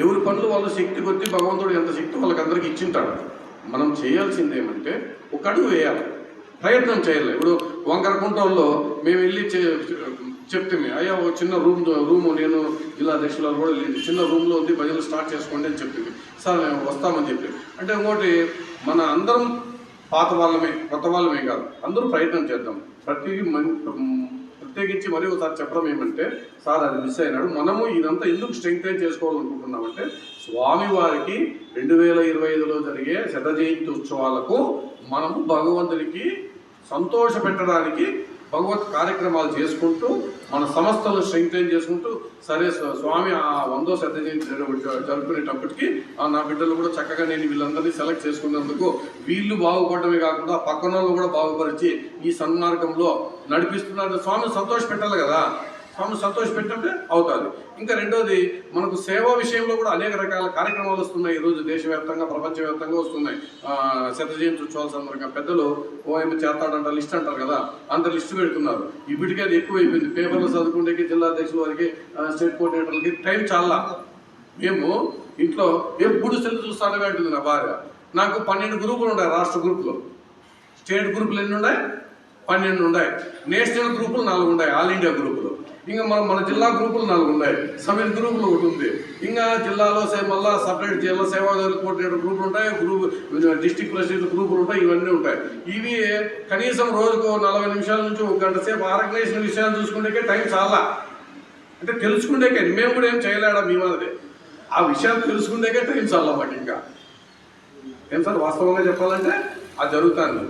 ఎవరి పనులు వాళ్ళ శక్తి కొద్ది భగవంతుడు ఎంత శక్తి వాళ్ళకందరికీ ఇచ్చింటాడు. మనం చేయాల్సింది ఏమంటే ఒక అడుగు వేయాలి, ప్రయత్నం చేయాలి. ఇప్పుడు వంకరకుంటంలో మేము వెళ్ళి చెప్తే అయ్యా ఒక చిన్న రూము నేను జిల్లా అధ్యక్షులు కూడా చిన్న రూమ్లో ఉంది, భజనలు స్టార్ట్ చేసుకోండి అని చెప్పింది. సార్ మేము వస్తామని చెప్పి అంటే ఇంకోటి మన అందరం పాత వాళ్ళమే కొత్త వాళ్ళమే కాదు, అందరూ ప్రయత్నం చేద్దాం. ప్రత్యేకించి మరి ఒకసారి చెప్పడం ఏమంటే సార్ అది మిస్ అయినాడు. మనము ఇదంతా ఎందుకు స్ట్రెంగ్తైన్ చేసుకోవాలనుకుంటున్నామంటే స్వామివారికి 2025లో జరిగే శత జయంతి ఉత్సవాలకు మనము భగవంతునికి సంతోష పెట్టడానికి భగవత్ కార్యక్రమాలు చేసుకుంటూ మన సంస్థలను స్ట్రెంగ్తైన్ చేసుకుంటూ సరే స్వామి ఆ 100వ శత జయంతి జరుపుకునేటప్పటికి నా బిడ్డలు కూడా చక్కగా నేను వీళ్ళందరినీ సెలెక్ట్ చేసుకున్నందుకు వీళ్ళు బాగుపడమే కాకుండా పక్కన వాళ్ళు కూడా బాగుపరిచి ఈ సన్మార్గంలో నడిపిస్తున్నారు. స్వామిని సంతోష పెట్టాలి కదా, స్వామిని సంతోష పెట్టినట్టే అవుతుంది. ఇంకా రెండోది మనకు సేవా విషయంలో కూడా అనేక రకాల కార్యక్రమాలు వస్తున్నాయి. ఈరోజు దేశవ్యాప్తంగా ప్రపంచవ్యాప్తంగా వస్తున్నాయి. శత జయంతి ఉత్సవాల సందర్భంగా పెద్దలు ఓఎం చేస్తాడంట లిస్ట్ అంటారు కదా, అంత లిస్టు పెడుతున్నారు. ఇప్పటికే అది ఎక్కువైపోయింది. పేపర్లు చదువుకుంటే జిల్లా అధ్యక్షుల వారికి స్టేట్ కోఆర్డినేటర్లకి టైం చాలా. మేము ఇంట్లో ఎప్పుడు సెల్ చూస్తానే ఉంటుంది నా భార్య. నాకు 12 గ్రూపులు ఉన్నాయి, రాష్ట్ర గ్రూపులు. స్టేట్ గ్రూపులు ఎన్ని ఉన్నాయి? 12 ఉన్నాయి. నేషనల్ గ్రూపులు 4 ఉన్నాయి, ఆల్ ఇండియా గ్రూపులు. ఇంకా మన జిల్లా గ్రూపులు 4 ఉన్నాయి, సమితి గ్రూపులు ఒకటి ఉంది. ఇంకా జిల్లాలో మళ్ళీ సపరేట్ జిల్లా సేవాదారులు కోఆర్డినేటర్ గ్రూపులు ఉంటాయి, డిస్ట్రిక్ట్ ప్రెసిడెంట్ గ్రూపులు ఉంటాయి, ఇవన్నీ ఉంటాయి. ఇవి కనీసం రోజుకు 40 నిమిషాల నుంచి 1 గంట సేపు ఆర్గనైజేషన్ విషయాలు చూసుకుంటే టైం చాలా. అంటే తెలుసుకుంటేకే మేము కూడా ఏం చేయలేడా మీ మాదిరి ఆ విషయాలు తెలుసుకుంటేకే టైం చాలా. బట్ ఇంకా ఏం సార్ వాస్తవంగా చెప్పాలంటే అది జరుగుతుంది.